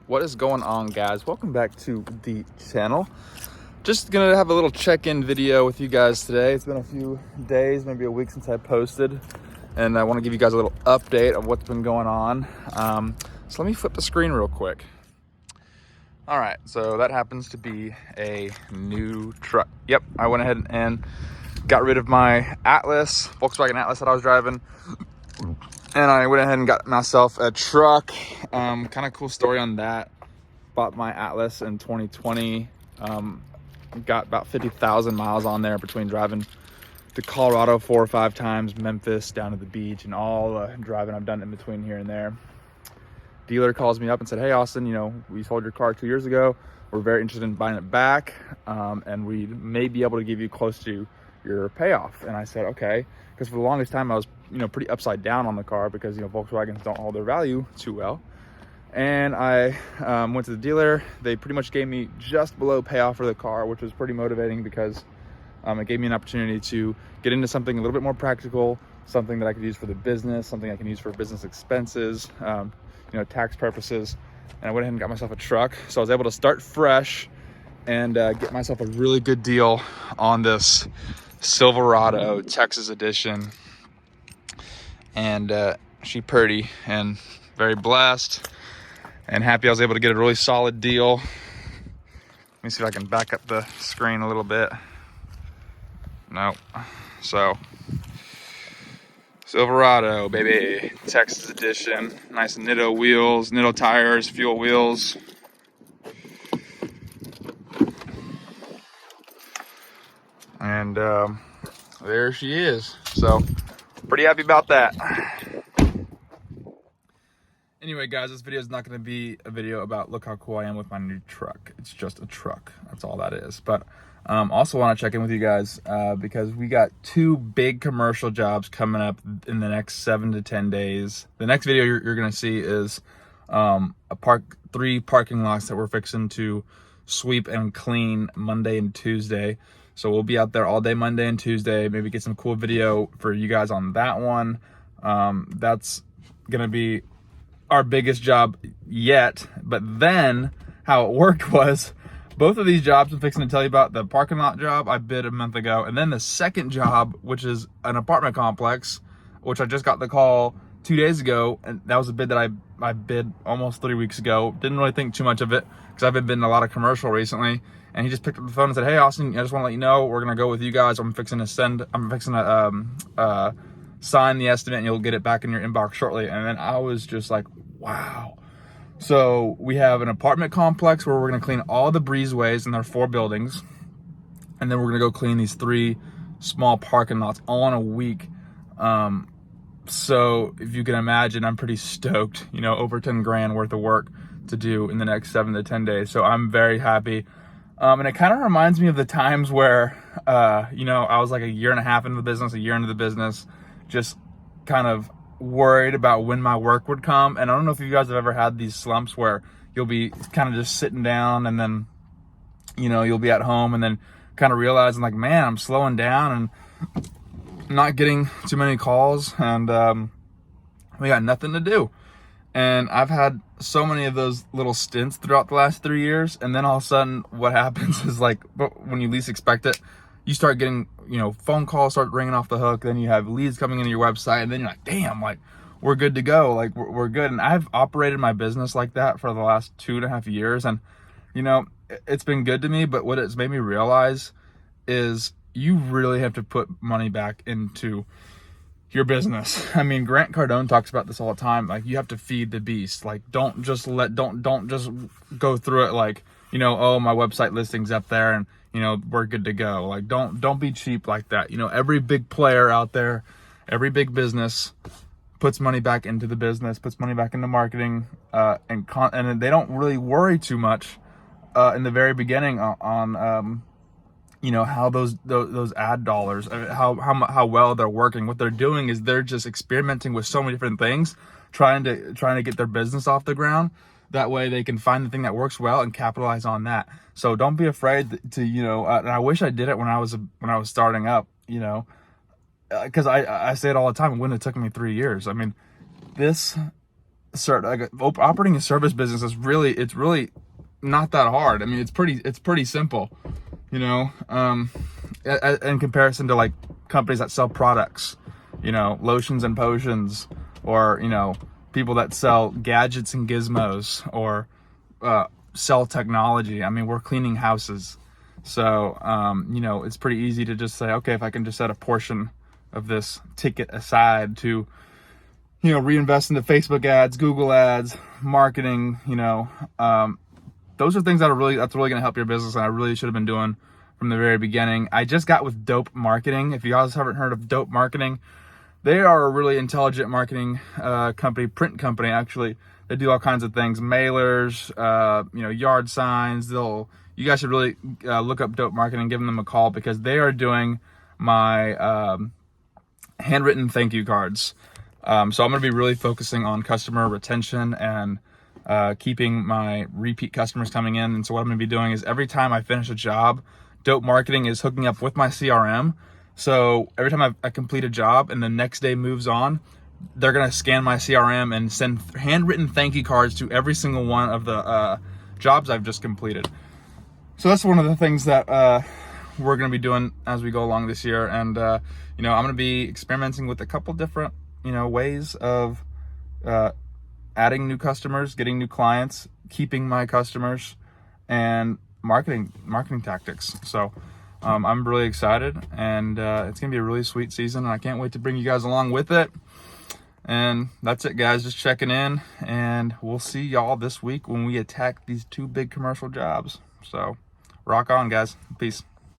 What is going on, guys? Welcome back to the channel. Just gonna have a little check-in video with you guys today. It's been a few days, maybe a week since I posted, and I want to give you guys a little update of what's been going on. So let me flip the screen real quick. All right, so that happens to be a new truck. Yep, I went ahead and got rid of my Atlas, Volkswagen Atlas that I was driving, and I went ahead and got myself a truck. Kind of cool story on that. Bought my Atlas in 2020. Got about 50,000 miles on there between driving to Colorado 4 or 5 times, Memphis, down to the beach, and all the driving I've done in between here and there. Dealer calls me up and said, "Hey, Austin, we sold your car 2 years ago. We're very interested in buying it back, and we may be able to give you close to your payoff." And I said, okay, because for the longest time I was, pretty upside down on the car because, Volkswagens don't hold their value too well. And I went to the dealer. They pretty much gave me just below payoff for the car, which was pretty motivating because it gave me an opportunity to get into something a little bit more practical, something that I could use for the business, something I can use for business expenses, tax purposes. And I went ahead and got myself a truck. So I was able to start fresh and get myself a really good deal on this Silverado Texas edition. And she pretty and very blessed. And happy I was able to get a really solid deal. Let me see if I can back up the screen a little bit. No. So, Silverado, baby. Texas edition. Nice Nitto wheels, Nitto tires, fuel wheels. And there she is. So, pretty happy about that. Anyway, guys, this video is not going to be a video about look how cool I am with my new truck. It's just a truck. That's all that is. But also want to check in with you guys because we got 2 big commercial jobs coming up in the next 7 to 10 days. The next video you're going to see is 3 parking lots that we're fixing to sweep and clean Monday and Tuesday. So we'll be out there all day Monday and Tuesday. Maybe get some cool video for you guys on that one. That's going to be our biggest job yet. But then how it worked was both of these jobs I'm fixing to tell you about. The parking lot job I bid a month ago, and then the second job, which is an apartment complex, which I just got the call 2 days ago, and that was a bid that I bid almost 3 weeks ago. Didn't really think too much of it because I've been bidding a lot of commercial recently. And he just picked up the phone and said, "Hey, Austin, I just want to let you know we're gonna go with you guys. I'm fixing to sign the estimate, and you'll get it back in your inbox shortly." And then I was just like, wow. So we have an apartment complex where we're going to clean all the breezeways in their 4 buildings. And then we're going to go clean these 3 small parking lots all in a week. So if you can imagine, I'm pretty stoked, over 10 grand worth of work to do in the next 7 to 10 days. So I'm very happy. And it kind of reminds me of the times where, I was like a year and a half into the business, just kind of worried about when my work would come. And I don't know if you guys have ever had these slumps where you'll be kind of just sitting down and then you'll be at home and then kind of realizing like, man, I'm slowing down and not getting too many calls, and we got nothing to do. And I've had so many of those little stints throughout the last 3 years, and then all of a sudden what happens is like when you least expect it, you start getting, phone calls start ringing off the hook. Then you have leads coming into your website, and then you're like, damn, like we're good to go. Like we're good. And I've operated my business like that for the last 2.5 years. And, it's been good to me. But what it's made me realize is you really have to put money back into your business. I mean, Grant Cardone talks about this all the time. Like, you have to feed the beast. Like, don't just go through it like, oh, my website listing's up there and, we're good to go. Like, don't be cheap like that. Every big player out there, every big business puts money back into the business, puts money back into marketing, and they don't really worry too much in the very beginning on how those ad dollars, how well they're working. What they're doing is they're just experimenting with so many different things, trying to get their business off the ground. That way they can find the thing that works well and capitalize on that. So don't be afraid to and I wish I did it when I was starting up, because I say it all the time. It wouldn't have took me 3 years. I mean, this operating a service business is really not that hard. I mean, it's pretty simple, you know, in comparison to like companies that sell products, you know, lotions and potions, or, you know, people that sell gadgets and gizmos, or sell technology. I mean, we're cleaning houses. So, you know, it's pretty easy to just say, okay, if I can just set a portion of this ticket aside to, you know, reinvest into Facebook ads, Google ads, marketing, you know, those are things that's really going to help your business. And I really should have been doing from the very beginning. I just got with Dope Marketing. If you guys haven't heard of Dope Marketing, they are a really intelligent marketing company, print company, actually. They do all kinds of things, mailers, you know, yard signs. You guys should really look up Dope Marketing, give them a call, because they are doing my handwritten thank you cards. So I'm going to be really focusing on customer retention and keeping my repeat customers coming in. And so what I'm going to be doing is every time I finish a job, Dope Marketing is hooking up with my CRM. So every time I complete a job and the next day moves on, they're going to scan my CRM and send handwritten thank you cards to every single one of the jobs I've just completed. So that's one of the things that we're going to be doing as we go along this year. And, you know, I'm going to be experimenting with a couple different, you know, ways of adding new customers, getting new clients, keeping my customers, and marketing tactics. So I'm really excited, and it's going to be a really sweet season, and I can't wait to bring you guys along with it. And that's it, guys. Just checking in, and we'll see y'all this week when we attack these 2 big commercial jobs. So rock on, guys. Peace.